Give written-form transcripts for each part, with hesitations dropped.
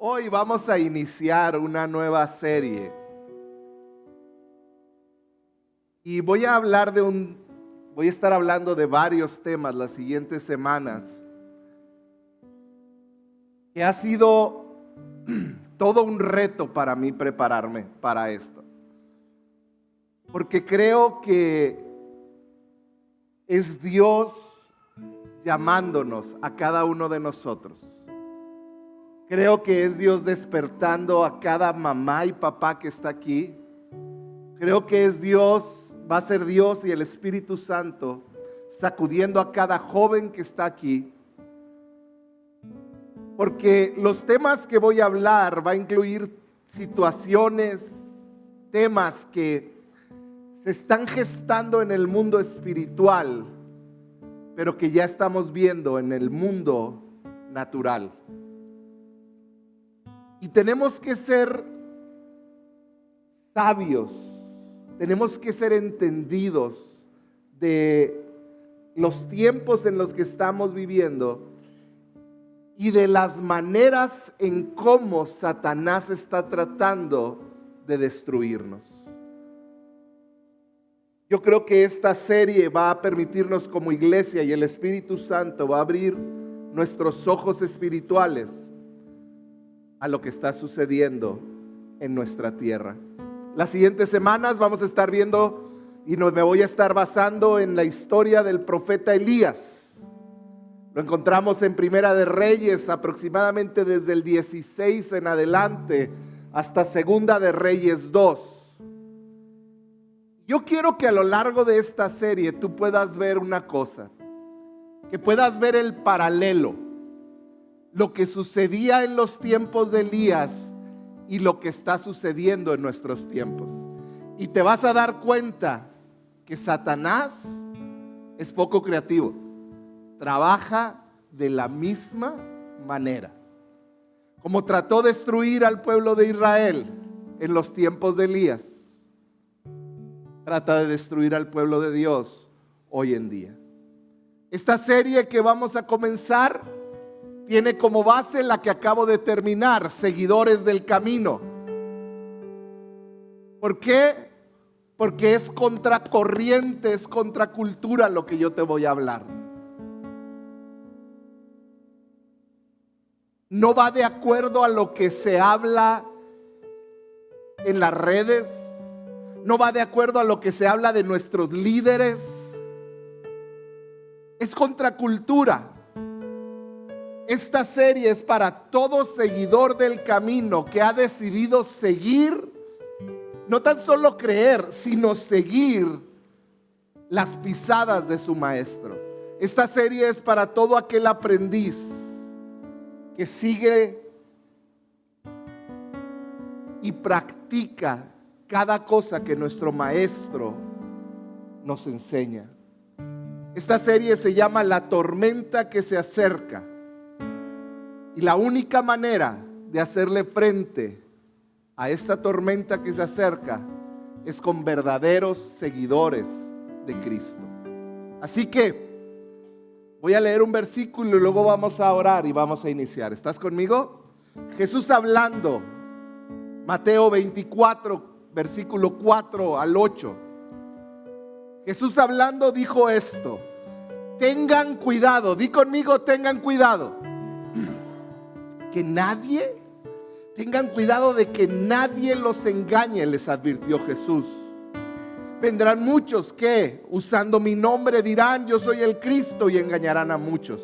Hoy vamos a iniciar una nueva serie y voy a estar hablando de varios temas las siguientes semanas, que ha sido todo un reto para mí prepararme para esto, porque creo que es Dios llamándonos a cada uno de nosotros. Creo que es Dios despertando a cada mamá y papá que está aquí. Creo que es Dios, va a ser Dios y el Espíritu Santo sacudiendo a cada joven que está aquí. Porque los temas que voy a hablar va a incluir situaciones, temas que se están gestando en el mundo espiritual, pero que ya estamos viendo en el mundo natural. Y tenemos que ser sabios, tenemos que ser entendidos de los tiempos en los que estamos viviendo y de las maneras en cómo Satanás está tratando de destruirnos. Yo creo que esta serie va a permitirnos como iglesia, y el Espíritu Santo va a abrir nuestros ojos espirituales a lo que está sucediendo en nuestra tierra. Las siguientes semanas vamos a estar viendo y me voy a estar basando en la historia del profeta Elías. Lo encontramos en Primera de Reyes, aproximadamente desde el 16 en adelante hasta Segunda de Reyes 2. Yo quiero que a lo largo de esta serie tú puedas ver una cosa, que puedas ver el paralelo, lo que sucedía en los tiempos de Elías y lo que está sucediendo en nuestros tiempos. Y te vas a dar cuenta que Satanás es poco creativo. Trabaja de la misma manera. Como trató de destruir al pueblo de Israel en los tiempos de Elías, trata de destruir al pueblo de Dios hoy en día. Esta serie que vamos a comenzar tiene como base la que acabo de terminar, Seguidores del Camino. ¿Por qué? Porque es contracorriente, es contracultura lo que yo te voy a hablar. No va de acuerdo a lo que se habla en las redes, no va de acuerdo a lo que se habla de nuestros líderes. Es contracultura. Esta serie es para todo seguidor del camino que ha decidido seguir, no tan solo creer, sino seguir las pisadas de su maestro. Esta serie es para todo aquel aprendiz que sigue y practica cada cosa que nuestro maestro nos enseña. Esta serie se llama La tormenta que se acerca. Y la única manera de hacerle frente a esta tormenta que se acerca es con verdaderos seguidores de Cristo. Así que voy a leer un versículo y luego vamos a orar y vamos a iniciar. ¿Estás conmigo? Jesús hablando, Mateo 24, versículo 4 al 8. Jesús hablando dijo esto: tengan cuidado, di conmigo, tengan cuidado. Tengan cuidado de que nadie los engañe, les advirtió Jesús. Vendrán muchos que, usando mi nombre, dirán: yo soy el Cristo, y engañarán a muchos.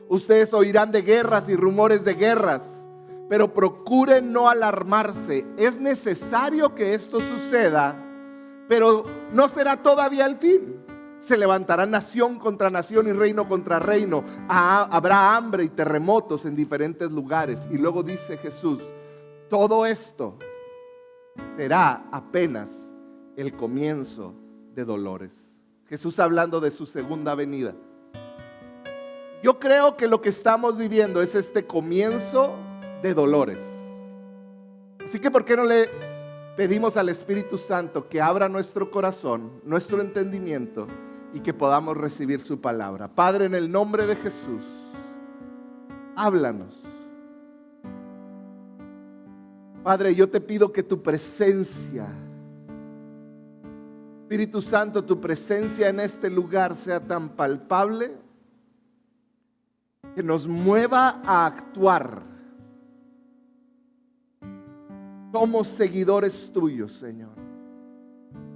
Ustedes oirán de guerras y rumores de guerras, pero procuren no alarmarse. Es necesario que esto suceda, pero no será todavía el fin. Se levantará nación contra nación y reino contra reino. Habrá hambre y terremotos en diferentes lugares. Y luego dice Jesús: todo esto será apenas el comienzo de dolores. Jesús hablando de su segunda venida. Yo creo que lo que estamos viviendo es este comienzo de dolores. Así que ¿por qué no le pedimos al Espíritu Santo que abra nuestro corazón, nuestro entendimiento, y que podamos recibir su palabra? Padre, en el nombre de Jesús, háblanos. Padre, yo te pido que tu presencia, Espíritu Santo, tu presencia en este lugar sea tan palpable que nos mueva a actuar. Somos seguidores tuyos, Señor,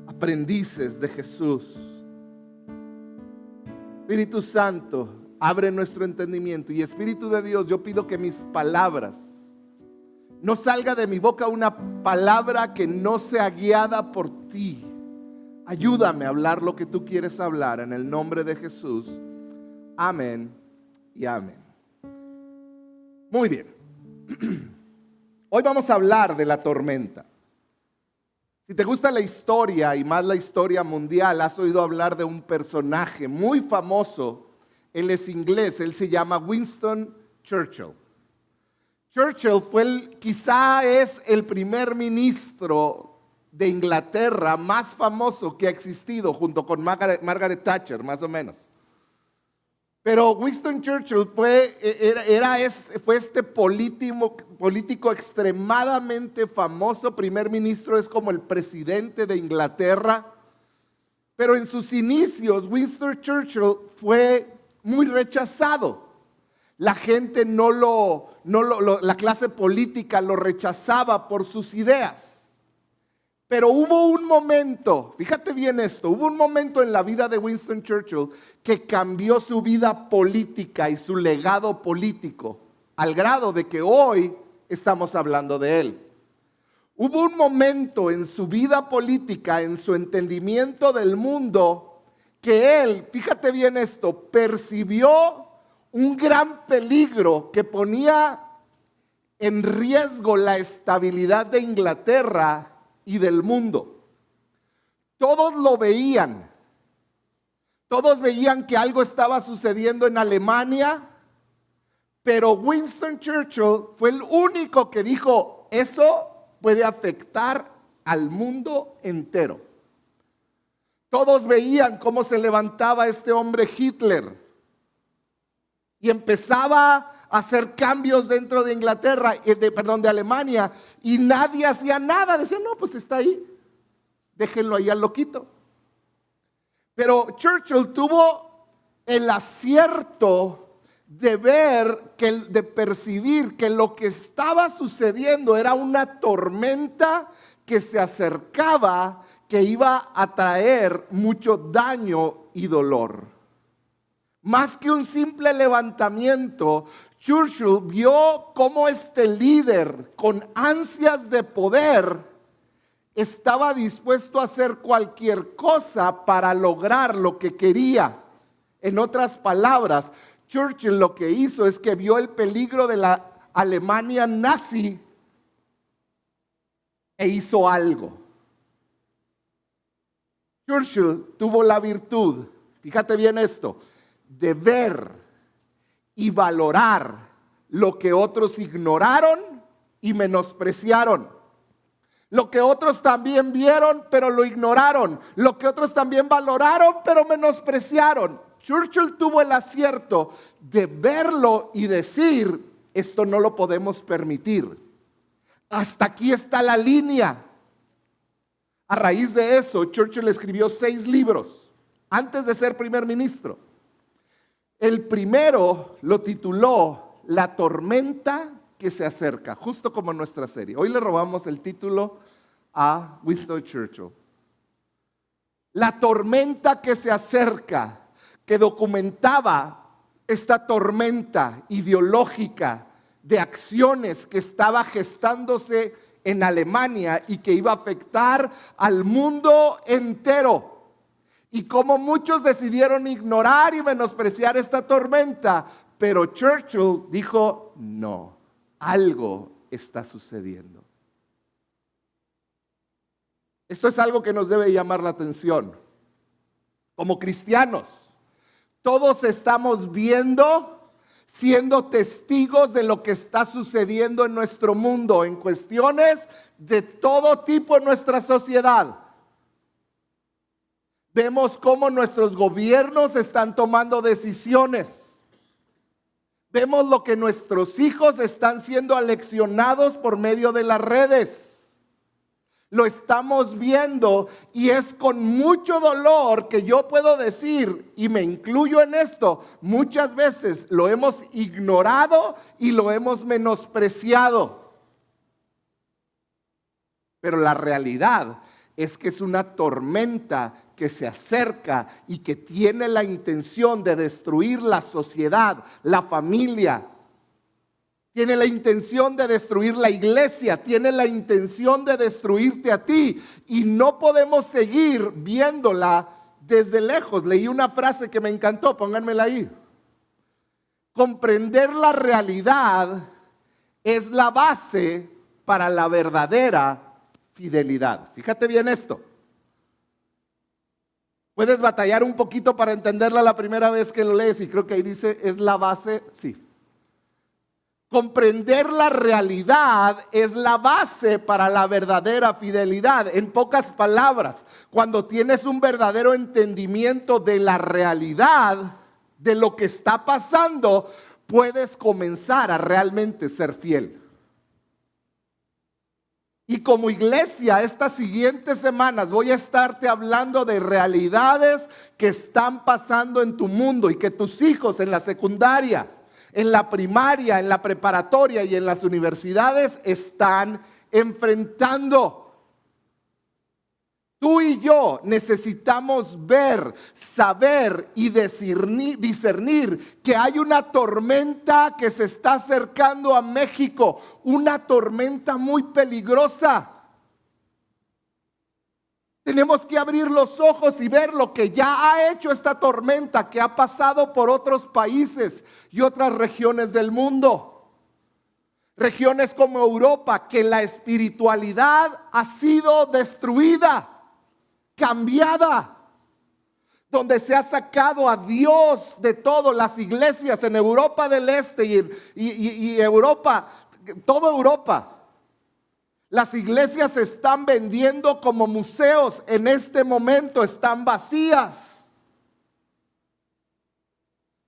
aprendices de Jesús. Espíritu Santo, abre nuestro entendimiento. Y Espíritu de Dios, yo pido que mis palabras, no salga de mi boca una palabra que no sea guiada por ti. Ayúdame a hablar lo que tú quieres hablar en el nombre de Jesús. Amén y amén. Muy bien. Hoy vamos a hablar de la tormenta. Si te gusta la historia y más la historia mundial, has oído hablar de un personaje muy famoso. Él es inglés, él se llama Winston Churchill. Churchill quizá es el primer ministro de Inglaterra más famoso que ha existido, junto con Margaret Thatcher, más o menos. Pero Winston Churchill fue este político extremadamente famoso. Primer ministro, es como el presidente de Inglaterra. Pero en sus inicios, Winston Churchill fue muy rechazado. La gente la clase política lo rechazaba por sus ideas. Pero hubo un momento, fíjate bien esto, hubo un momento en la vida de Winston Churchill que cambió su vida política y su legado político, al grado de que hoy estamos hablando de él. Hubo un momento en su vida política, en su entendimiento del mundo, que él, fíjate bien esto, percibió un gran peligro que ponía en riesgo la estabilidad de Inglaterra y del mundo. Todos lo veían. Todos veían que algo estaba sucediendo en Alemania, pero Winston Churchill fue el único que dijo, eso puede afectar al mundo entero. Todos veían cómo se levantaba este hombre Hitler y empezaba a hacer cambios dentro de Inglaterra, de Alemania, y nadie hacía nada. Decían, no, pues está ahí, déjenlo ahí al loquito. Pero Churchill tuvo el acierto de percibir que lo que estaba sucediendo era una tormenta que se acercaba, que iba a traer mucho daño y dolor. Más que un simple levantamiento, Churchill vio cómo este líder, con ansias de poder, estaba dispuesto a hacer cualquier cosa para lograr lo que quería. En otras palabras, Churchill lo que hizo es que vio el peligro de la Alemania nazi e hizo algo. Churchill tuvo la virtud, fíjate bien esto, de ver y valorar lo que otros ignoraron y menospreciaron. Lo que otros también vieron, pero lo ignoraron. Lo que otros también valoraron, pero menospreciaron. Churchill tuvo el acierto de verlo y decir, esto no lo podemos permitir. Hasta aquí está la línea. A raíz de eso, Churchill escribió 6 libros antes de ser primer ministro. El primero lo tituló La tormenta que se acerca, justo como en nuestra serie. Hoy le robamos el título a Winston Churchill. La tormenta que se acerca, que documentaba esta tormenta ideológica de acciones que estaba gestándose en Alemania y que iba a afectar al mundo entero. Y como muchos decidieron ignorar y menospreciar esta tormenta, pero Churchill dijo, no, algo está sucediendo. Esto es algo que nos debe llamar la atención. Como cristianos, todos estamos viendo, siendo testigos de lo que está sucediendo en nuestro mundo, en cuestiones de todo tipo en nuestra sociedad. Vemos cómo nuestros gobiernos están tomando decisiones. Vemos lo que nuestros hijos están siendo aleccionados por medio de las redes. Lo estamos viendo y es con mucho dolor que yo puedo decir, y me incluyo en esto, muchas veces lo hemos ignorado y lo hemos menospreciado. Pero la realidad es que es una tormenta que se acerca y que tiene la intención de destruir la sociedad, la familia. Tiene la intención de destruir la iglesia, tiene la intención de destruirte a ti. Y no podemos seguir viéndola desde lejos. Leí una frase que me encantó, pónganmela ahí. Comprender la realidad es la base para la verdadera fidelidad. Fíjate bien esto. Puedes batallar un poquito para entenderla la primera vez que lo lees y creo que ahí dice, es la base, sí. Comprender la realidad es la base para la verdadera fidelidad. En pocas palabras, cuando tienes un verdadero entendimiento de la realidad, de lo que está pasando, puedes comenzar a realmente ser fiel. Y como iglesia, estas siguientes semanas voy a estarte hablando de realidades que están pasando en tu mundo y que tus hijos en la secundaria, en la primaria, en la preparatoria y en las universidades están enfrentando. Tú y yo necesitamos ver, saber y discernir que hay una tormenta que se está acercando a México, una tormenta muy peligrosa. Tenemos que abrir los ojos y ver lo que ya ha hecho esta tormenta que ha pasado por otros países y otras regiones del mundo. Regiones como Europa, que la espiritualidad ha sido destruida, cambiada, donde se ha sacado a Dios de todo. Las iglesias en Europa del Este y Europa, toda Europa, las iglesias se están vendiendo como museos. En este momento están vacías.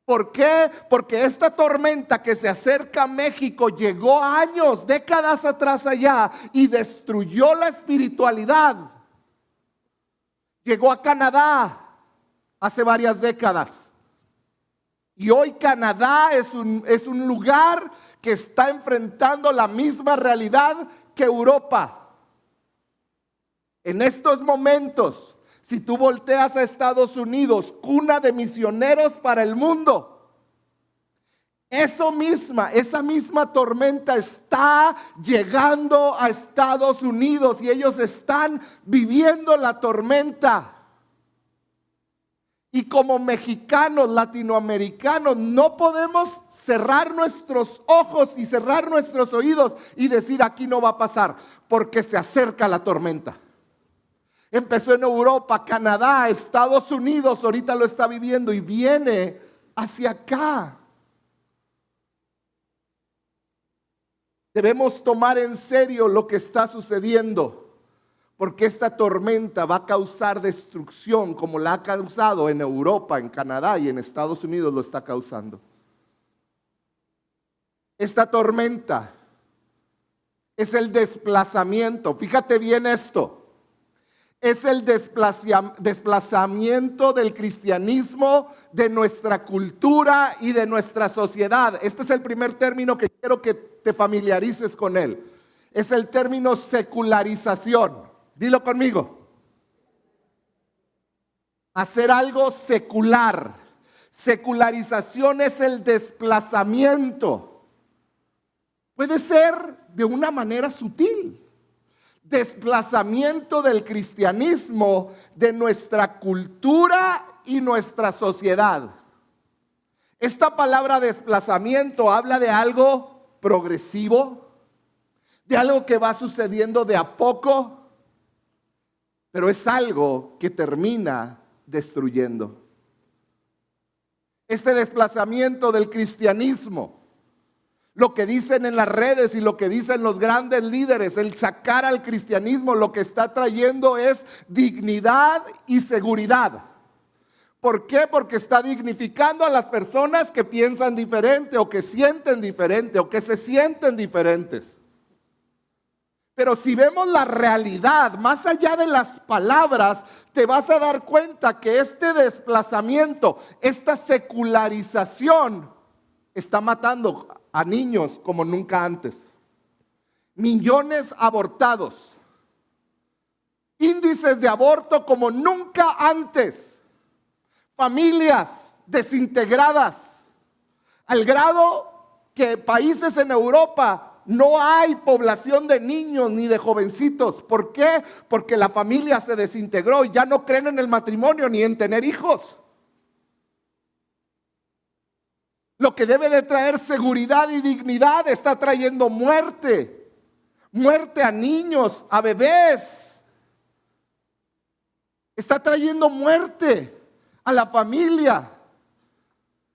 ¿Por qué? Porque esta tormenta que se acerca a México llegó años, décadas atrás allá y destruyó la espiritualidad. Llegó a Canadá hace varias décadas. Y hoy Canadá es un lugar que está enfrentando la misma realidad que Europa. En estos momentos, si tú volteas a Estados Unidos, cuna de misioneros para el mundo, esa misma tormenta está llegando a Estados Unidos y ellos están viviendo la tormenta. Y como mexicanos, latinoamericanos, no podemos cerrar nuestros ojos y cerrar nuestros oídos y decir aquí no va a pasar, porque se acerca la tormenta. Empezó en Europa, Canadá, Estados Unidos, ahorita lo está viviendo y viene hacia acá. Debemos tomar en serio lo que está sucediendo. Porque esta tormenta va a causar destrucción como la ha causado en Europa, en Canadá y en Estados Unidos lo está causando. Esta tormenta es el desplazamiento. Fíjate bien esto. Es el desplazamiento del cristianismo de nuestra cultura y de nuestra sociedad. Este es el primer término que quiero que te familiarices con él. Es el término secularización. Dilo conmigo. Hacer algo secular. Secularización es el desplazamiento. Puede ser de una manera sutil. Desplazamiento del cristianismo de nuestra cultura y nuestra sociedad. Esta palabra desplazamiento habla de algo progresivo, de algo que va sucediendo de a poco. Pero es algo que termina destruyendo. Este desplazamiento del cristianismo, lo que dicen en las redes y lo que dicen los grandes líderes, el sacar al cristianismo, lo que está trayendo es dignidad y seguridad. ¿Por qué? Porque está dignificando a las personas que piensan diferente o que sienten diferente o que se sienten diferentes. Pero si vemos la realidad, más allá de las palabras, te vas a dar cuenta que este desplazamiento, esta secularización, está matando a niños como nunca antes. Millones abortados. Índices de aborto como nunca antes. Familias desintegradas. Al grado que países en Europa no hay población de niños ni de jovencitos. ¿Por qué? Porque la familia se desintegró y ya no creen en el matrimonio ni en tener hijos. Lo que debe de traer seguridad y dignidad está trayendo muerte. Muerte a niños, a bebés. Está trayendo muerte a la familia.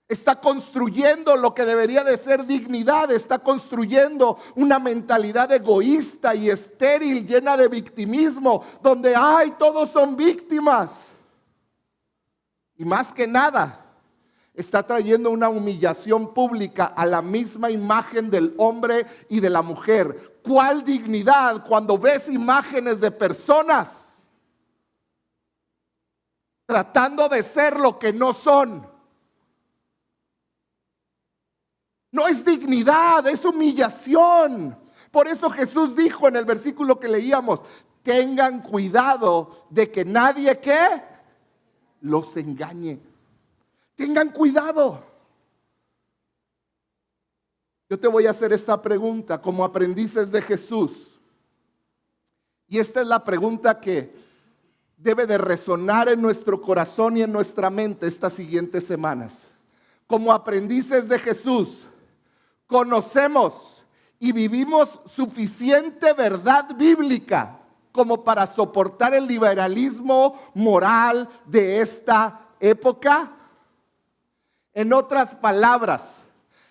Está construyendo lo que debería de ser dignidad. Está construyendo una mentalidad egoísta y estéril, llena de victimismo, donde todos son víctimas. Y más que nada, está trayendo una humillación pública a la misma imagen del hombre y de la mujer. ¿Cuál dignidad cuando ves imágenes de personas tratando de ser lo que no son? No es dignidad, es humillación. Por eso Jesús dijo en el versículo que leíamos: tengan cuidado de que nadie los engañe. Tengan cuidado. Yo te voy a hacer esta pregunta como aprendices de Jesús. Y esta es la pregunta que debe de resonar en nuestro corazón y en nuestra mente estas siguientes semanas. Como aprendices de Jesús, conocemos y vivimos suficiente verdad bíblica como para soportar el liberalismo moral de esta época. En otras palabras,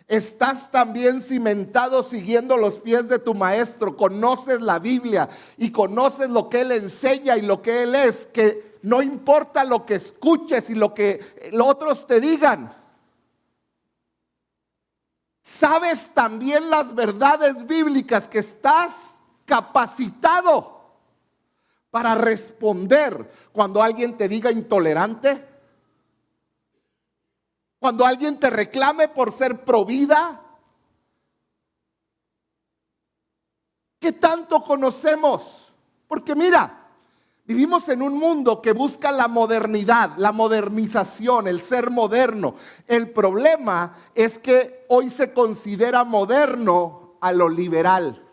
estás también cimentado siguiendo los pies de tu maestro, conoces la Biblia y conoces lo que él enseña y lo que él es, que no importa lo que escuches y lo que los otros te digan. Sabes también las verdades bíblicas, que estás capacitado para responder cuando alguien te diga intolerante, cuando alguien te reclame por ser pro vida. ¿Qué tanto conocemos? Porque mira, vivimos en un mundo que busca la modernidad, la modernización, el ser moderno. El problema es que hoy se considera moderno a lo liberal.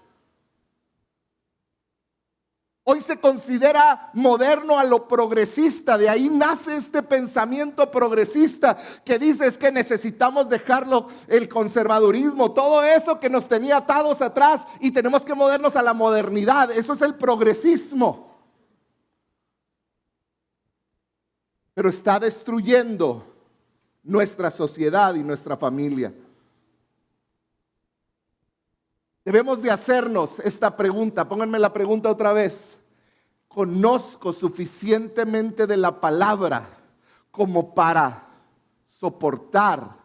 Hoy se considera moderno a lo progresista. De ahí nace este pensamiento progresista que dice es que necesitamos dejarlo, el conservadurismo, todo eso que nos tenía atados atrás, y tenemos que movernos a la modernidad. Eso es el progresismo. Pero está destruyendo nuestra sociedad y nuestra familia. Debemos de hacernos esta pregunta. Pónganme la pregunta otra vez. ¿Conozco suficientemente de la palabra como para soportar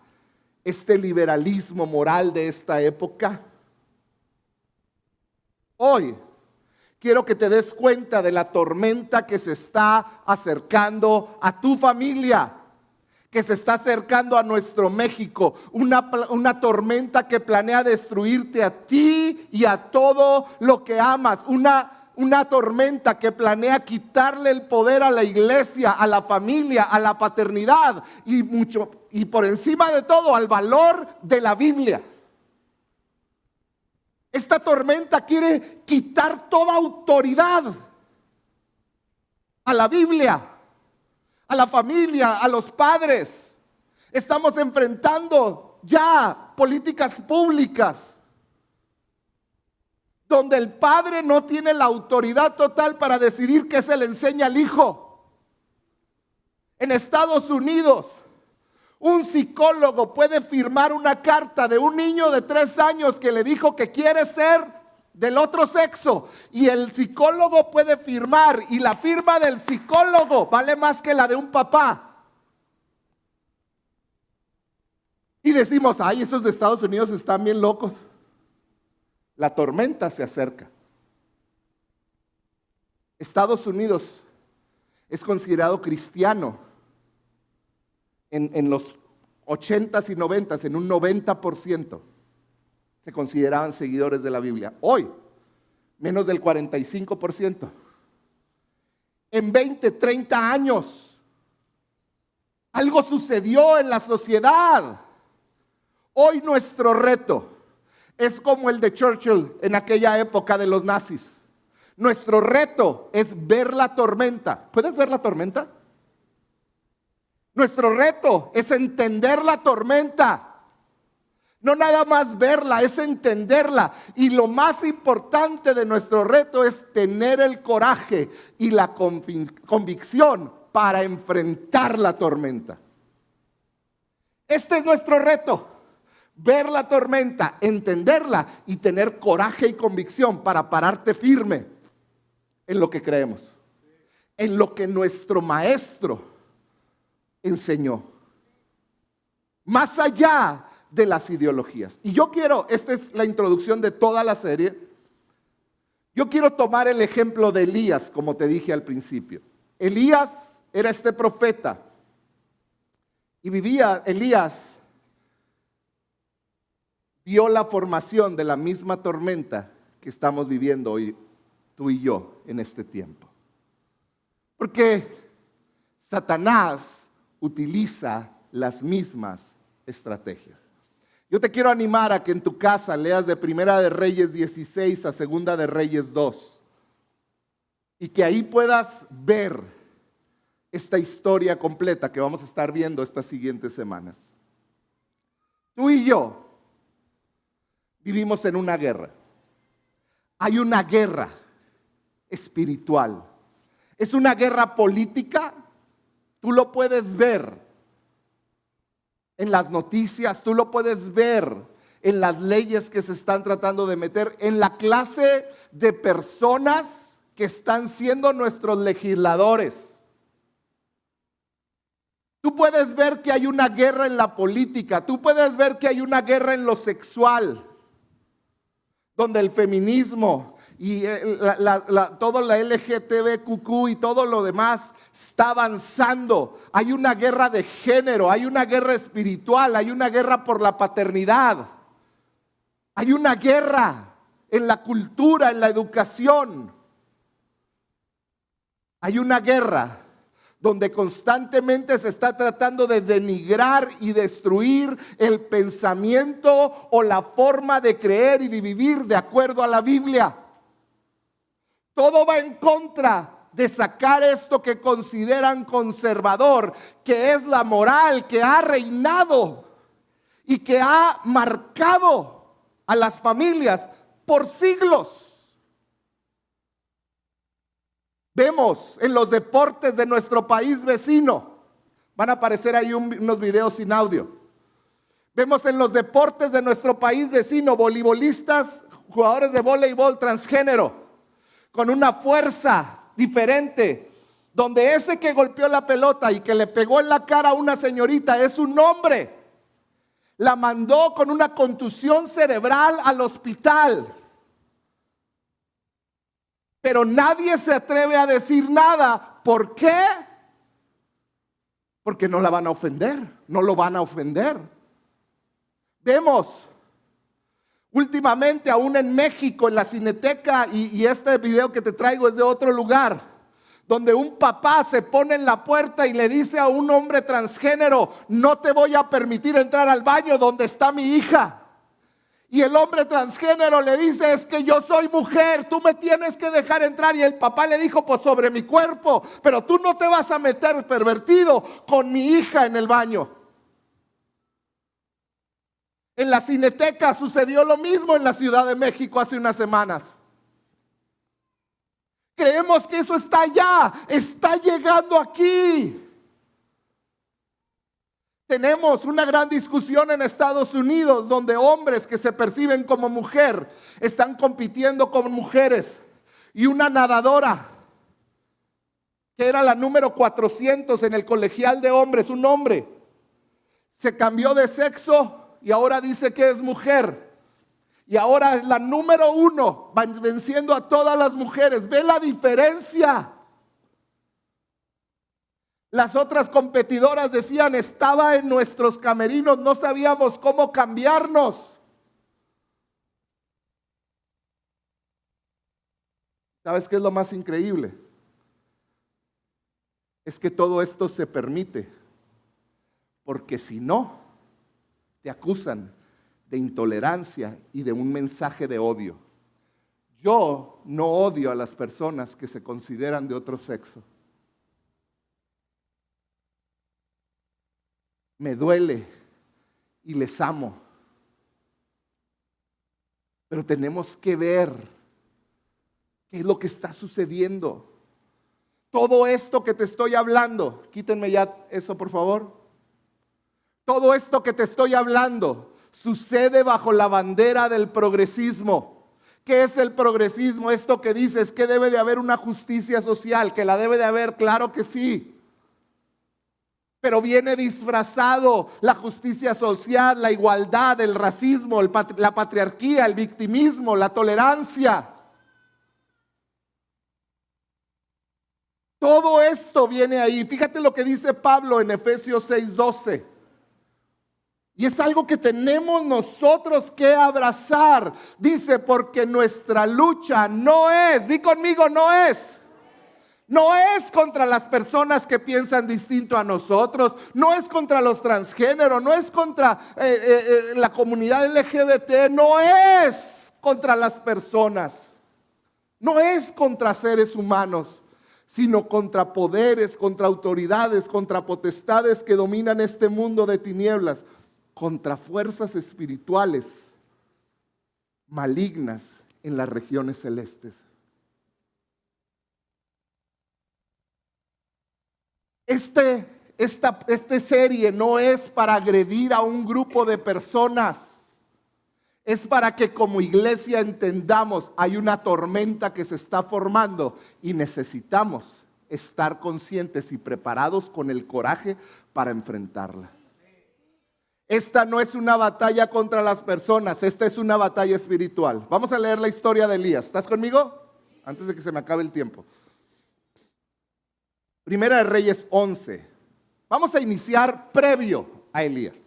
este liberalismo moral de esta época? Hoy quiero que te des cuenta de la tormenta que se está acercando a tu familia, que se está acercando a nuestro México. Una tormenta que planea destruirte a ti y a todo lo que amas. Una tormenta que planea quitarle el poder a la iglesia, a la familia, a la paternidad y por encima de todo al valor de la Biblia. Esta tormenta quiere quitar toda autoridad a la Biblia, a la familia, a los padres. Estamos enfrentando ya políticas públicas donde el padre no tiene la autoridad total para decidir qué se le enseña al hijo. En Estados Unidos, un psicólogo puede firmar una carta de un niño de 3 años que le dijo que quiere ser del otro sexo, y el psicólogo puede firmar, y la firma del psicólogo vale más que la de un papá. Y decimos, ay, esos de Estados Unidos están bien locos. La tormenta se acerca. Estados Unidos es considerado cristiano en los 80s y 90s, en un 90% se consideraban seguidores de la Biblia. Hoy, menos del 45%. En 20, 30 años, algo sucedió en la sociedad. Hoy nuestro reto es como el de Churchill en aquella época de los nazis. Nuestro reto es ver la tormenta. ¿Puedes ver la tormenta? Nuestro reto es entender la tormenta. No nada más verla, es entenderla. Y lo más importante de nuestro reto es tener el coraje y la convicción para enfrentar la tormenta. Este es nuestro reto. Ver la tormenta, entenderla y tener coraje y convicción para pararte firme en lo que creemos, en lo que nuestro maestro enseñó, más allá de las ideologías. Y yo quiero, esta es la introducción de toda la serie, yo quiero tomar el ejemplo de Elías, como te dije al principio. Elías era este profeta y Elías vio la formación de la misma tormenta que estamos viviendo hoy tú y yo en este tiempo. Porque Satanás utiliza las mismas estrategias. Yo te quiero animar a que en tu casa leas de Primera de Reyes 16 a Segunda de Reyes 2 y que ahí puedas ver esta historia completa que vamos a estar viendo estas siguientes semanas. Tú y yo vivimos en una guerra. Hay una guerra espiritual. Es una guerra política. Tú lo puedes ver en las noticias, tú lo puedes ver en las leyes que se están tratando de meter, en la clase de personas que están siendo nuestros legisladores. Tú puedes ver que hay una guerra en la política, tú puedes ver que hay una guerra en lo sexual, donde el feminismo y todo la LGTBQ y todo lo demás está avanzando. Hay una guerra de género, hay una guerra espiritual, hay una guerra por la paternidad. Hay una guerra en la cultura, en la educación. Hay una guerra donde constantemente se está tratando de denigrar y destruir el pensamiento o la forma de creer y de vivir de acuerdo a la Biblia. Todo va en contra de sacar esto que consideran conservador, que es la moral que ha reinado y que ha marcado a las familias por siglos. Vemos en los deportes de nuestro país vecino, van a aparecer ahí unos videos sin audio. Vemos en los deportes de nuestro país vecino voleibolistas, jugadores de voleibol transgénero, con una fuerza diferente, donde ese que golpeó la pelota y que le pegó en la cara a una señorita es un hombre. La mandó con una contusión cerebral al hospital. Pero nadie se atreve a decir nada. ¿Por qué? Porque no la van a ofender, no lo van a ofender. Vemos últimamente aún en México, en la Cineteca, y este video que te traigo es de otro lugar, donde un papá se pone en la puerta y le dice a un hombre transgénero: no te voy a permitir entrar al baño donde está mi hija. Y el hombre transgénero le dice: es que yo soy mujer, tú me tienes que dejar entrar. Y el papá le dijo: pues sobre mi cuerpo, pero tú no te vas a meter, pervertido, con mi hija en el baño. En la Cineteca sucedió lo mismo en la Ciudad de México hace unas semanas. Creemos que eso está allá, está llegando aquí. Tenemos una gran discusión en Estados Unidos donde hombres que se perciben como mujer están compitiendo con mujeres. Y una nadadora que era la número 400 en el colegial de hombres, un hombre, se cambió de sexo y ahora dice que es mujer. Y ahora es la número 1, venciendo a todas las mujeres. ¿Ve la diferencia? Las otras competidoras decían, estaba en nuestros camerinos, no sabíamos cómo cambiarnos. ¿Sabes qué es lo más increíble? Es que todo esto se permite, porque si no, te acusan de intolerancia y de un mensaje de odio. Yo no odio a las personas que se consideran de otro sexo. Me duele y les amo. Pero tenemos que ver qué es lo que está sucediendo. Todo esto que te estoy hablando, quítenme ya eso por favor. Todo esto que te estoy hablando sucede bajo la bandera del progresismo. ¿Qué es el progresismo? Esto que dices que debe de haber una justicia social, que la debe de haber, claro que sí. Pero viene disfrazado la justicia social, la igualdad, el racismo, la patriarquía, el victimismo, la tolerancia. Todo esto viene ahí. Fíjate lo que dice Pablo en Efesios 6:12. Y es algo que tenemos nosotros que abrazar. Dice, porque nuestra lucha no es, di conmigo, no es contra las personas que piensan distinto a nosotros, no es contra los transgéneros, no es contra la comunidad LGBT, no es contra las personas, no es contra seres humanos, sino contra poderes, contra autoridades, contra potestades que dominan este mundo de tinieblas, contra fuerzas espirituales malignas en las regiones celestes. Esta serie no es para agredir a un grupo de personas. Es para que como iglesia entendamos, hay una tormenta que se está formando y necesitamos estar conscientes y preparados con el coraje para enfrentarla. Esta no es una batalla contra las personas, esta es una batalla espiritual. Vamos a leer la historia de Elías. ¿Estás conmigo? Antes de que se me acabe el tiempo. Primera de Reyes 11. Vamos a iniciar previo a Elías.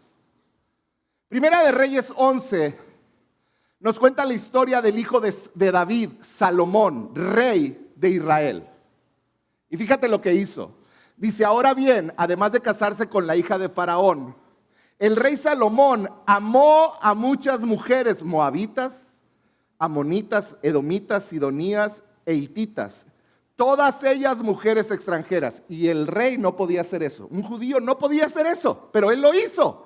Primera de Reyes 11 nos cuenta la historia del hijo de David, Salomón, rey de Israel. Y fíjate lo que hizo. Dice, ahora bien, además de casarse con la hija de Faraón, el rey Salomón amó a muchas mujeres moabitas, amonitas, edomitas, sidonías e hititas. Todas ellas mujeres extranjeras. Y el rey no podía hacer eso. Un judío no podía hacer eso, pero él lo hizo.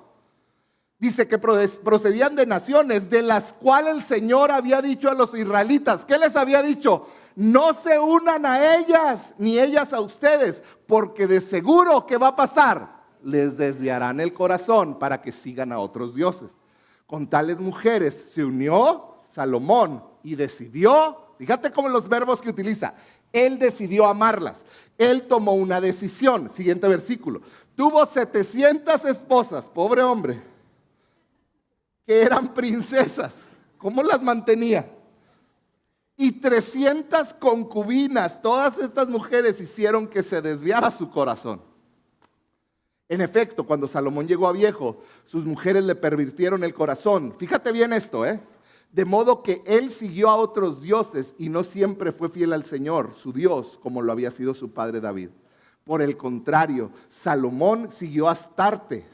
Dice que procedían de naciones de las cuales el Señor había dicho a los israelitas. ¿Qué les había dicho? No se unan a ellas, ni ellas a ustedes, porque de seguro que va a pasar. Les desviarán el corazón para que sigan a otros dioses. Con tales mujeres se unió Salomón y decidió, fíjate cómo los verbos que utiliza, él decidió amarlas. Él tomó una decisión. Siguiente versículo. Tuvo 700 esposas, pobre hombre, que eran princesas. ¿Cómo las mantenía? Y 300 concubinas. Todas estas mujeres hicieron que se desviara su corazón. En efecto, cuando Salomón llegó a viejo, sus mujeres le pervirtieron el corazón. Fíjate bien esto, de modo que él siguió a otros dioses y no siempre fue fiel al Señor, su Dios, como lo había sido su padre David. Por el contrario, Salomón siguió a Astarte.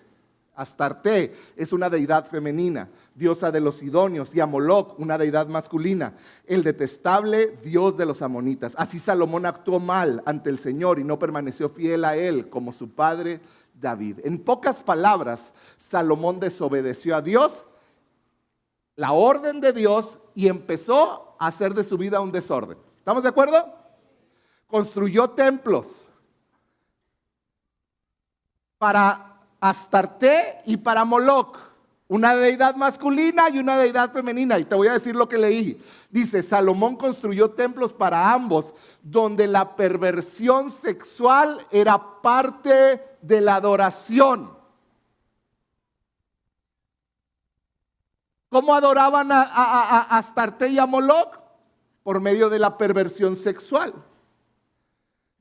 Astarte es una deidad femenina, diosa de los sidonios, y a Moloc, una deidad masculina, el detestable dios de los amonitas. Así Salomón actuó mal ante el Señor y no permaneció fiel a él como su padre David. En pocas palabras, Salomón desobedeció a Dios, la orden de Dios, y empezó a hacer de su vida un desorden. ¿Estamos de acuerdo? Construyó templos para Astarte y para Moloc, una deidad masculina y una deidad femenina. Y te voy a decir lo que leí. Dice, Salomón construyó templos para ambos, donde la perversión sexual era parte de la adoración. ¿Cómo adoraban a Astarte y a Moloc? Por medio de la perversión sexual.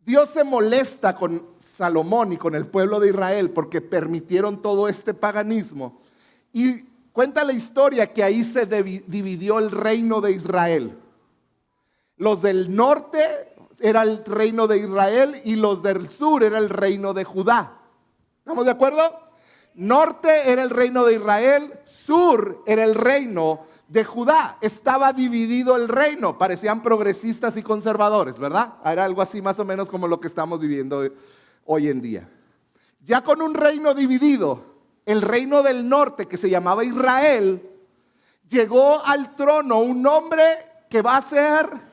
Dios se molesta con Salomón y con el pueblo de Israel porque permitieron todo este paganismo. Y cuenta la historia que ahí se dividió el reino de Israel. Los del norte era el reino de Israel y los del sur era el reino de Judá. ¿Estamos de acuerdo? Norte era el reino de Israel, sur era el reino de Judá. Estaba dividido el reino, parecían progresistas y conservadores, ¿verdad? Era algo así más o menos como lo que estamos viviendo hoy en día. Ya con un reino dividido, el reino del norte, que se llamaba Israel, llegó al trono un hombre que va a ser...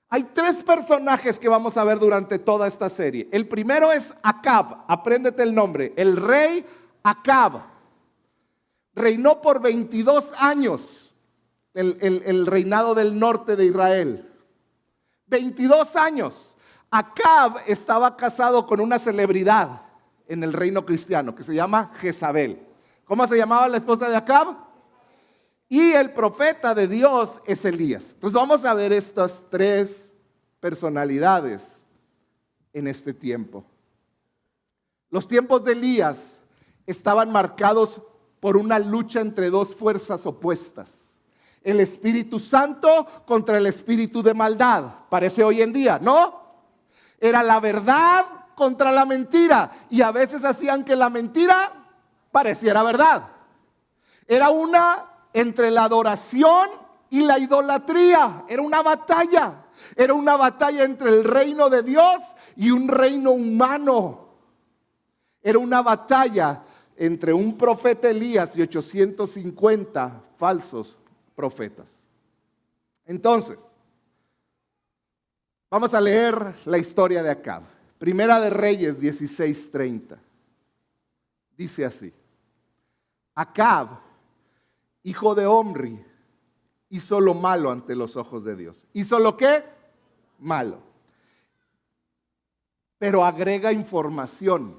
Hay tres personajes que vamos a ver durante toda esta serie. El primero es Acab, apréndete el nombre, el rey Acab. Reinó por 22 años el reinado del norte de Israel. 22 años. Acab estaba casado con una celebridad en el reino cristiano que se llama Jezabel. ¿Cómo se llamaba la esposa de Acab? Y el profeta de Dios es Elías. Entonces vamos a ver estas tres personalidades en este tiempo. Los tiempos de Elías estaban marcados por una lucha entre dos fuerzas opuestas. El Espíritu Santo contra el espíritu de maldad. Parece hoy en día, ¿no? Era la verdad contra la mentira. Y a veces hacían que la mentira pareciera verdad. Era una entre la adoración y la idolatría. Era una batalla. Era una batalla entre el reino de Dios y un reino humano. Era una batalla entre un profeta Elías y 850 falsos profetas. Entonces, vamos a leer la historia de Acab. Primera de Reyes 16:30. Dice así: Acab, hijo de Omri, hizo lo malo ante los ojos de Dios. ¿Hizo lo qué? Malo. Pero agrega información,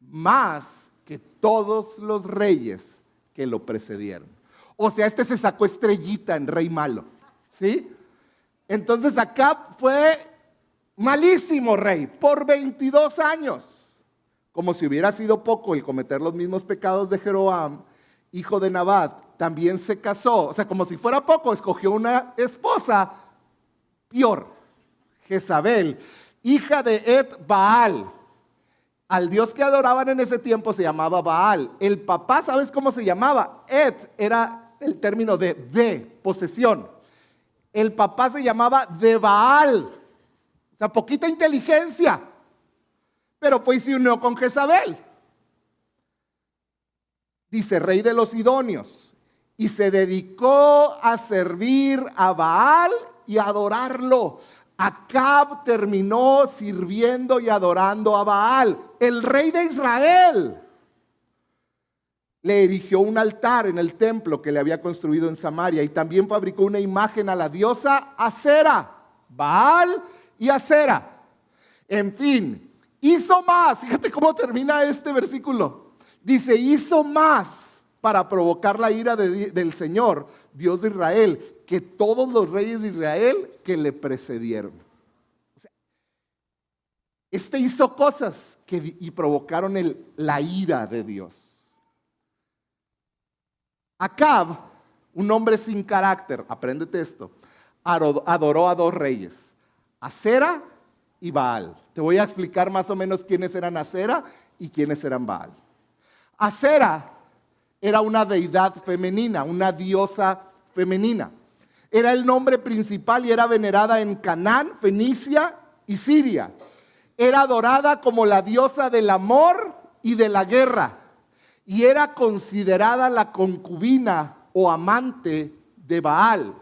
más que todos los reyes que lo precedieron. O sea, este se sacó estrellita en rey malo, ¿sí? Entonces Acab fue malísimo rey por 22 años. Como si hubiera sido poco el cometer los mismos pecados de Jeroboam, hijo de Nabat, también se casó. O sea, como si fuera poco, escogió una esposa peor, Jezabel, hija de Et-Baal. Al dios que adoraban en ese tiempo se llamaba Baal. El papá, ¿sabes cómo se llamaba? Et era el término de posesión. El papá se llamaba de Baal. O sea, poquita inteligencia. Pero pues se unió con Jezabel. Dice, rey de los Sidonios. Y se dedicó a servir a Baal y a adorarlo. Acab terminó sirviendo y adorando a Baal, el rey de Israel. Le erigió un altar en el templo que le había construido en Samaria y también fabricó una imagen a la diosa Acera, Baal y Acera. En fin, hizo más. Fíjate cómo termina este versículo. Dice, hizo más para provocar la ira del Señor, Dios de Israel, que todos los reyes de Israel que le precedieron. O sea, este hizo cosas y provocaron la ira de Dios. Acab, un hombre sin carácter, apréndete esto, adoró a dos reyes, Acera y Baal. Te voy a explicar más o menos quiénes eran Acera y quiénes eran Baal. Acera era una deidad femenina, una diosa femenina. Era el nombre principal y era venerada en Canaán, Fenicia y Siria. Era adorada como la diosa del amor y de la guerra. Y era considerada la concubina o amante de Baal.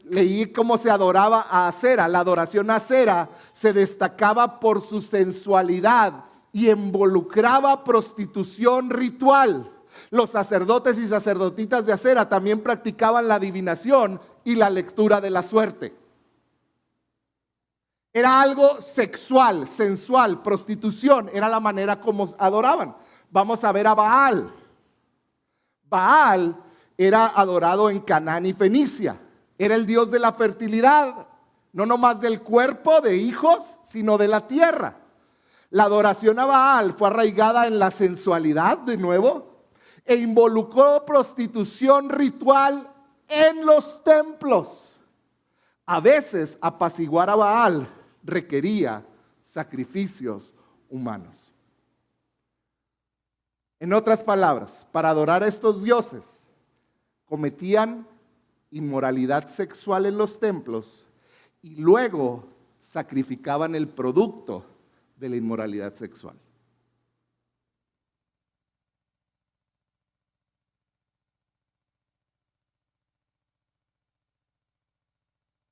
Leí cómo se adoraba a Acera. La adoración a Acera se destacaba por su sensualidad y involucraba prostitución ritual. Los sacerdotes y sacerdotitas de Acera también practicaban la adivinación y la lectura de la suerte. Era algo sexual, sensual, prostitución. Era la manera como adoraban. Vamos a ver a Baal. Baal era adorado en Canaán y Fenicia. Era el dios de la fertilidad, no nomás del cuerpo de hijos, sino de la tierra. La adoración a Baal fue arraigada en la sensualidad, de nuevo, e involucró prostitución ritual en los templos. A veces apaciguar a Baal requería sacrificios humanos. En otras palabras, para adorar a estos dioses, cometían inmoralidad sexual en los templos y luego sacrificaban el producto de la inmoralidad sexual.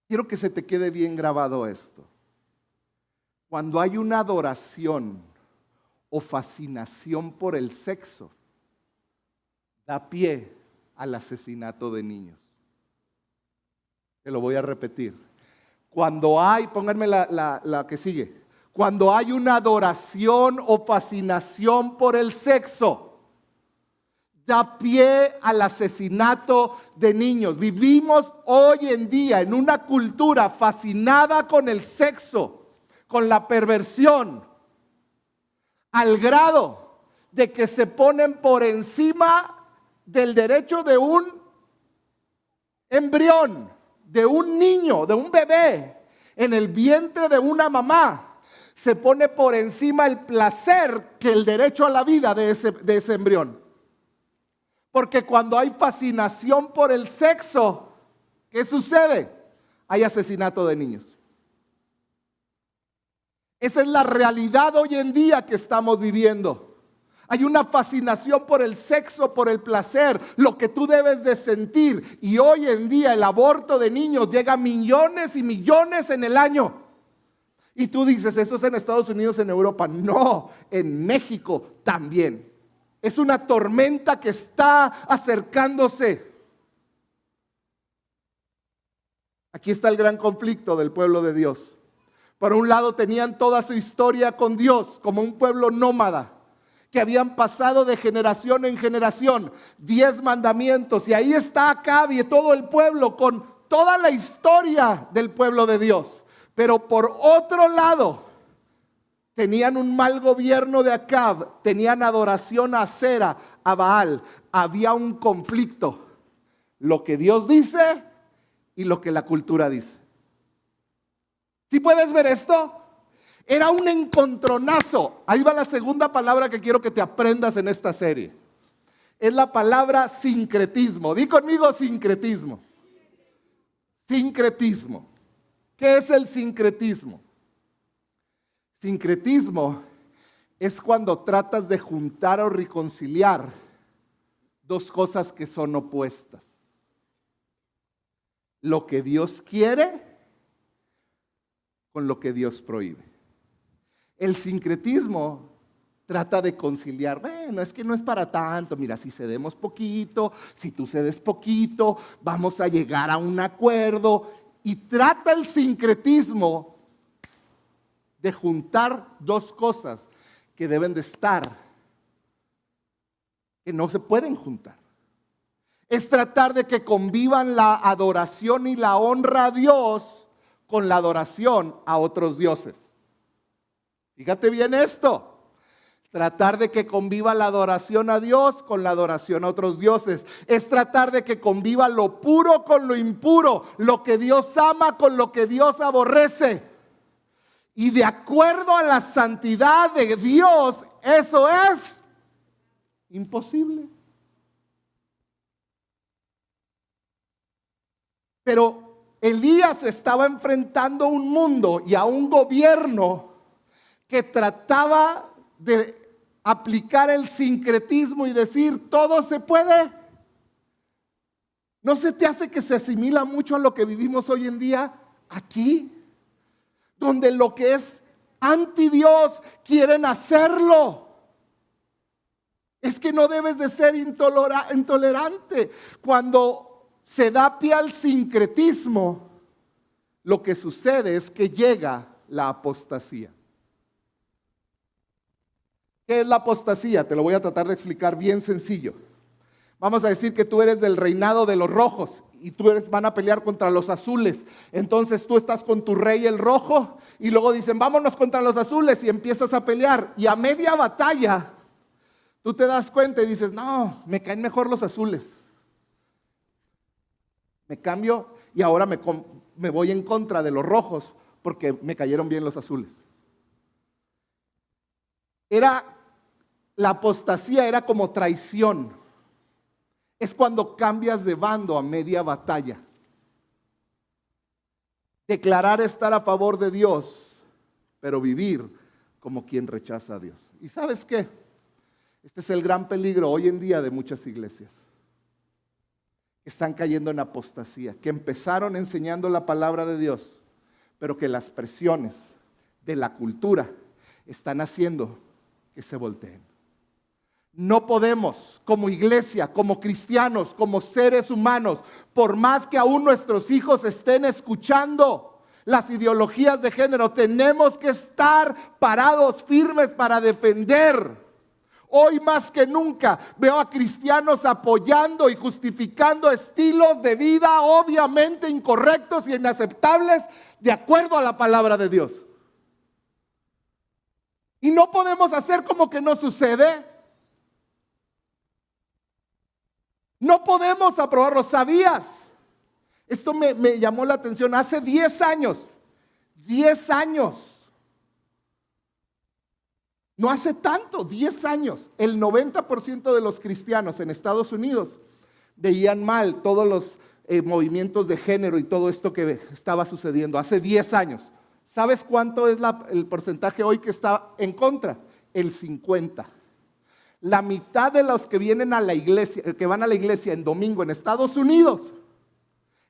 Quiero que se te quede bien grabado esto. Cuando hay una adoración o fascinación por el sexo, da pie al asesinato de niños. Te lo voy a repetir. Cuando hay, pónganme la que sigue. Cuando hay una adoración o fascinación por el sexo, da pie al asesinato de niños. Vivimos hoy en día en una cultura fascinada con el sexo, con la perversión, al grado de que se ponen por encima del derecho de un embrión, de un niño, de un bebé en el vientre de una mamá. Se pone por encima el placer que el derecho a la vida de ese embrión. Porque cuando hay fascinación por el sexo, ¿qué sucede? Hay asesinato de niños. Esa es la realidad hoy en día que estamos viviendo. Hay una fascinación por el sexo, por el placer, lo que tú debes de sentir. Y hoy en día el aborto de niños llega a millones y millones en el año. Y tú dices, eso es en Estados Unidos, en Europa. No, en México también. Es una tormenta que está acercándose. Aquí está el gran conflicto del pueblo de Dios. Por un lado tenían toda su historia con Dios como un pueblo nómada que habían pasado de generación en generación, 10 mandamientos, y ahí está Acab y todo el pueblo con toda la historia del pueblo de Dios. Pero por otro lado, tenían un mal gobierno de Acab, tenían adoración a Acera, a Baal. Había un conflicto, lo que Dios dice y lo que la cultura dice. ¿Sí puedes ver esto? Era un encontronazo. Ahí va la segunda palabra que quiero que te aprendas en esta serie. Es la palabra sincretismo. Di conmigo sincretismo. Sincretismo. ¿Qué es el sincretismo? Sincretismo es cuando tratas de juntar o reconciliar dos cosas que son opuestas. Lo que Dios quiere con lo que Dios prohíbe. El sincretismo trata de conciliar. Bueno, es que no es para tanto. Mira, si cedemos poquito, si tú cedes poquito, vamos a llegar a un acuerdo. Y trata el sincretismo de juntar dos cosas que deben de estar, que no se pueden juntar. Es tratar de que convivan la adoración y la honra a Dios con la adoración a otros dioses. Fíjate bien esto. Tratar de que conviva la adoración a Dios con la adoración a otros dioses. Es tratar de que conviva lo puro con lo impuro, lo que Dios ama con lo que Dios aborrece. Y de acuerdo a la santidad de Dios, eso es imposible. Pero Elías estaba enfrentando un mundo y a un gobierno que trataba de aplicar el sincretismo y decir, todo se puede. ¿No se te hace que se asimila mucho a lo que vivimos hoy en día aquí? Donde lo que es anti Dios quieren hacerlo. Es que no debes de ser intolerante. Cuando se da pie al sincretismo, lo que sucede es que llega la apostasía. ¿Qué es la apostasía? Te lo voy a tratar de explicar bien sencillo. Vamos a decir que tú eres del reinado de los rojos y van a pelear contra los azules. Entonces tú estás con tu rey el rojo y luego dicen, vámonos contra los azules, y empiezas a pelear. Y a media batalla tú te das cuenta y dices, no, me caen mejor los azules. Me cambio y ahora me voy en contra de los rojos porque me cayeron bien los azules. La apostasía era como traición. Es cuando cambias de bando a media batalla. Declarar estar a favor de Dios, pero vivir como quien rechaza a Dios. ¿Y sabes qué? Este es el gran peligro hoy en día de muchas iglesias. Están cayendo en apostasía, que empezaron enseñando la palabra de Dios, pero que las presiones de la cultura están haciendo que se volteen. No podemos, como iglesia, como cristianos, como seres humanos, por más que aún nuestros hijos estén escuchando las ideologías de género, tenemos que estar parados firmes para defender. Hoy más que nunca veo a cristianos apoyando y justificando estilos de vida obviamente incorrectos y inaceptables de acuerdo a la palabra de Dios. Y no podemos hacer como que no sucede. No podemos aprobarlo. ¿Sabías? Esto me llamó la atención. Hace 10 años, no hace tanto, 10 años, el 90% de los cristianos en Estados Unidos veían mal todos los movimientos de género y todo esto que estaba sucediendo. Hace 10 años. ¿Sabes cuánto es el porcentaje hoy que está en contra? El 50%. La mitad de los que vienen a la iglesia, que van a la iglesia en domingo en Estados Unidos,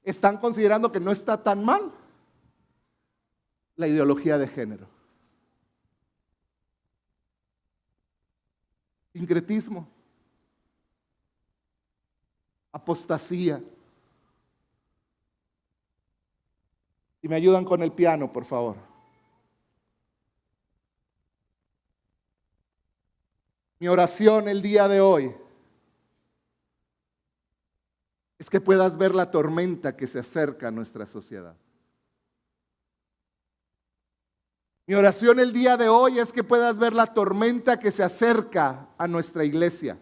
están considerando que no está tan mal la ideología de género. Sincretismo, apostasía. Y me ayudan con el piano, por favor. Mi oración el día de hoy es que puedas ver la tormenta que se acerca a nuestra sociedad. Mi oración el día de hoy es que puedas ver la tormenta que se acerca a nuestra iglesia.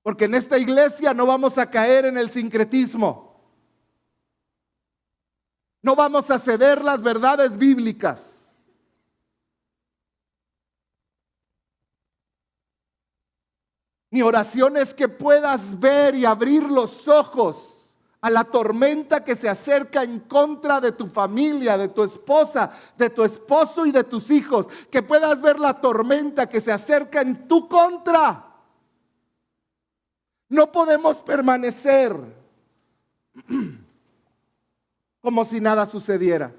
Porque en esta iglesia no vamos a caer en el sincretismo. No vamos a ceder las verdades bíblicas. Mi oración es que puedas ver y abrir los ojos a la tormenta que se acerca en contra de tu familia, de tu esposa, de tu esposo y de tus hijos. Que puedas ver la tormenta que se acerca en tu contra. No podemos permanecer como si nada sucediera.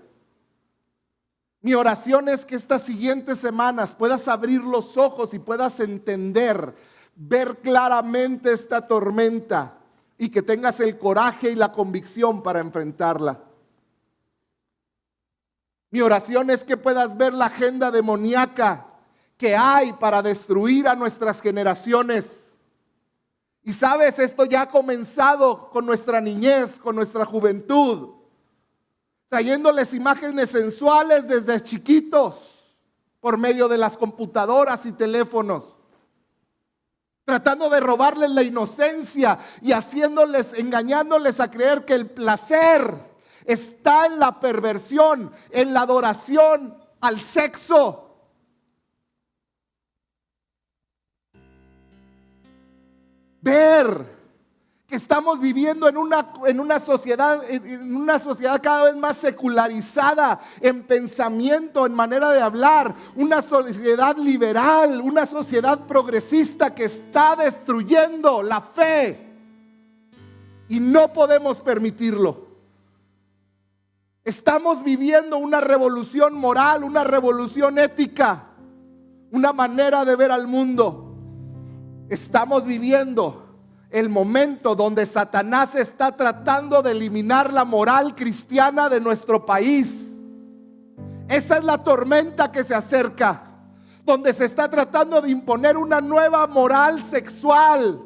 Mi oración es que estas siguientes semanas puedas abrir los ojos y puedas entender, ver claramente esta tormenta y que tengas el coraje y la convicción para enfrentarla. Mi oración es que puedas ver la agenda demoníaca que hay para destruir a nuestras generaciones. Y sabes, esto ya ha comenzado con nuestra niñez, con nuestra juventud, trayéndoles imágenes sensuales desde chiquitos por medio de las computadoras y teléfonos, tratando de robarles la inocencia y engañándoles a creer que el placer está en la perversión, en la adoración al sexo. Ver que estamos viviendo en una sociedad cada vez más secularizada en pensamiento, en manera de hablar, una sociedad liberal, una sociedad progresista que está destruyendo la fe y no podemos permitirlo. Estamos viviendo una revolución moral, una revolución ética, una manera de ver al mundo. Estamos viviendo el momento donde Satanás está tratando de eliminar la moral cristiana de nuestro país. Esa es la tormenta que se acerca, donde se está tratando de imponer una nueva moral sexual,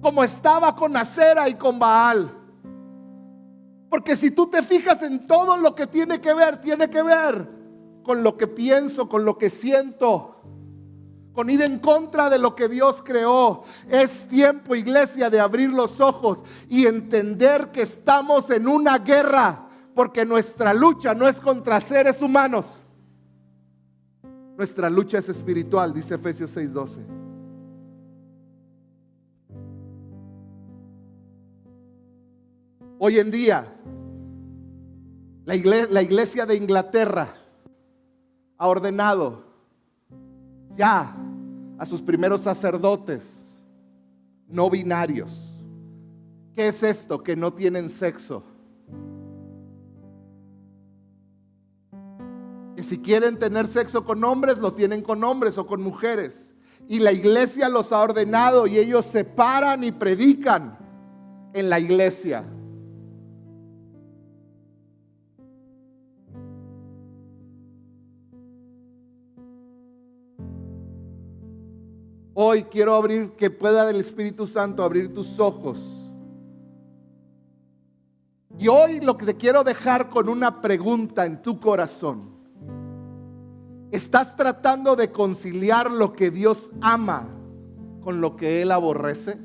como estaba con Acera y con Baal. Porque si tú te fijas en todo lo que tiene que ver con lo que pienso, con lo que siento, con ir en contra de lo que Dios creó. Es tiempo, iglesia, de abrir los ojos y entender que estamos en una guerra, porque nuestra lucha no es contra seres humanos. Nuestra lucha es espiritual, dice Efesios 6:12. Hoy en día, la iglesia de Inglaterra ha ordenado ya a sus primeros sacerdotes no binarios. ¿Qué es esto? Que no tienen sexo. Que si quieren tener sexo con hombres, lo tienen con hombres o con mujeres. Y la iglesia los ha ordenado y ellos se paran y predican en la iglesia. Hoy quiero abrir, que pueda el Espíritu Santo abrir tus ojos. Y hoy lo que te quiero dejar con una pregunta en tu corazón. ¿Estás tratando de conciliar lo que Dios ama con lo que Él aborrece?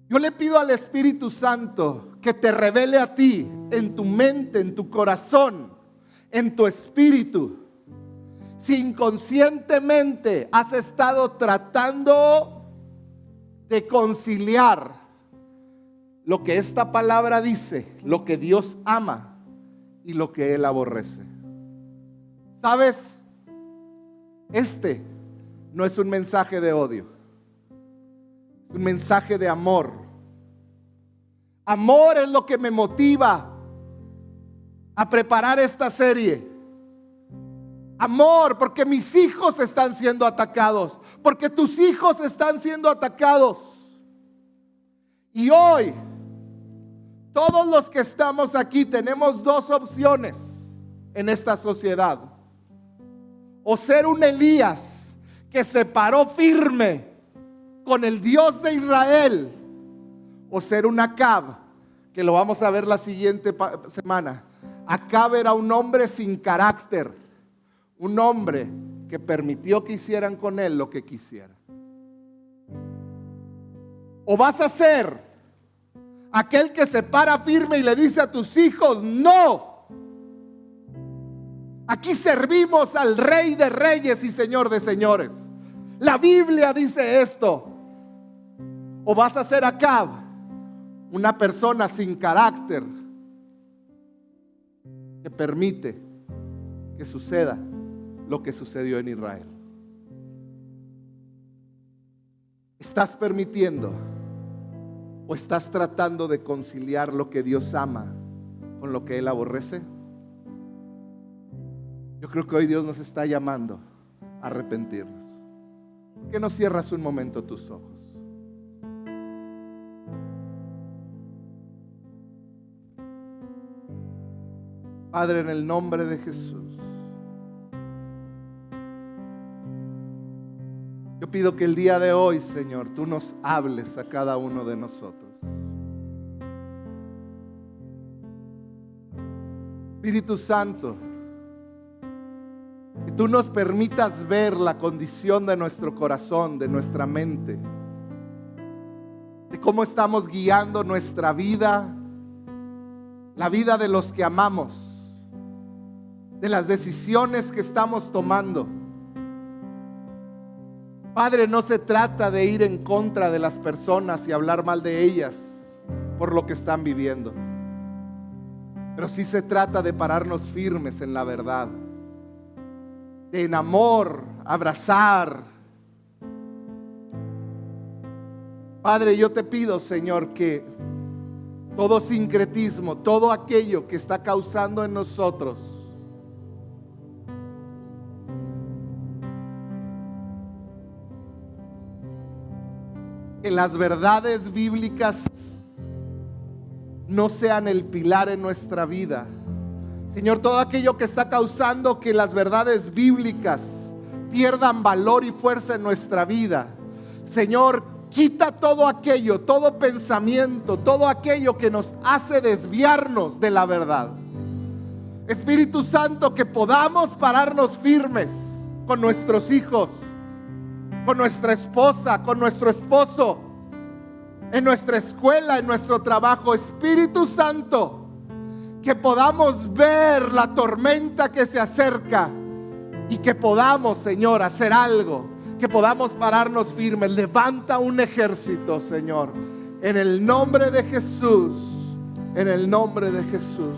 Yo le pido al Espíritu Santo que te revele a ti, en tu mente, en tu corazón, en tu espíritu, si inconscientemente has estado tratando de conciliar lo que esta palabra dice, lo que Dios ama y lo que Él aborrece. ¿Sabes? Este no es un mensaje de odio, es un mensaje de amor. Amor es lo que me motiva a preparar esta serie. Amor, porque mis hijos están siendo atacados, porque tus hijos están siendo atacados. Y hoy, todos los que estamos aquí tenemos dos opciones en esta sociedad. O ser un Elías que se paró firme con el Dios de Israel, o ser un Acab, que lo vamos a ver la siguiente semana. Acab era un hombre sin carácter. Un hombre que permitió que hicieran con él lo que quisiera. O vas a ser aquel que se para firme y le dice a tus hijos: no, aquí servimos al Rey de Reyes y Señor de Señores. La Biblia dice esto. O vas a ser Acab, una persona sin carácter que permite que suceda lo que sucedió en Israel. ¿Estás permitiendo o estás tratando de conciliar lo que Dios ama con lo que Él aborrece? Yo creo que hoy Dios nos está llamando a arrepentirnos. ¿Por qué no cierras un momento tus ojos? Padre, en el nombre de Jesús, yo pido que el día de hoy, Señor, tú nos hables a cada uno de nosotros. Espíritu Santo, que tú nos permitas ver la condición de nuestro corazón, de nuestra mente, de cómo estamos guiando nuestra vida, la vida de los que amamos, de las decisiones que estamos tomando. Padre, no se trata de ir en contra de las personas y hablar mal de ellas por lo que están viviendo, pero sí se trata de pararnos firmes en la verdad, de en amor abrazar. Padre, yo te pido, Señor, que todo sincretismo, todo aquello que está causando en nosotros que las verdades bíblicas no sean el pilar en nuestra vida, Señor, todo aquello que está causando que las verdades bíblicas pierdan valor y fuerza en nuestra vida. Señor, quita todo aquello, todo pensamiento, todo aquello que nos hace desviarnos de la verdad. Espíritu Santo, que podamos pararnos firmes con nuestros hijos, con nuestra esposa, con nuestro esposo, en nuestra escuela, en nuestro trabajo. Espíritu Santo, que podamos ver la tormenta que se acerca y que podamos, Señor, hacer algo, que podamos pararnos firmes. Levanta un ejército, Señor, en el nombre de Jesús, en el nombre de Jesús.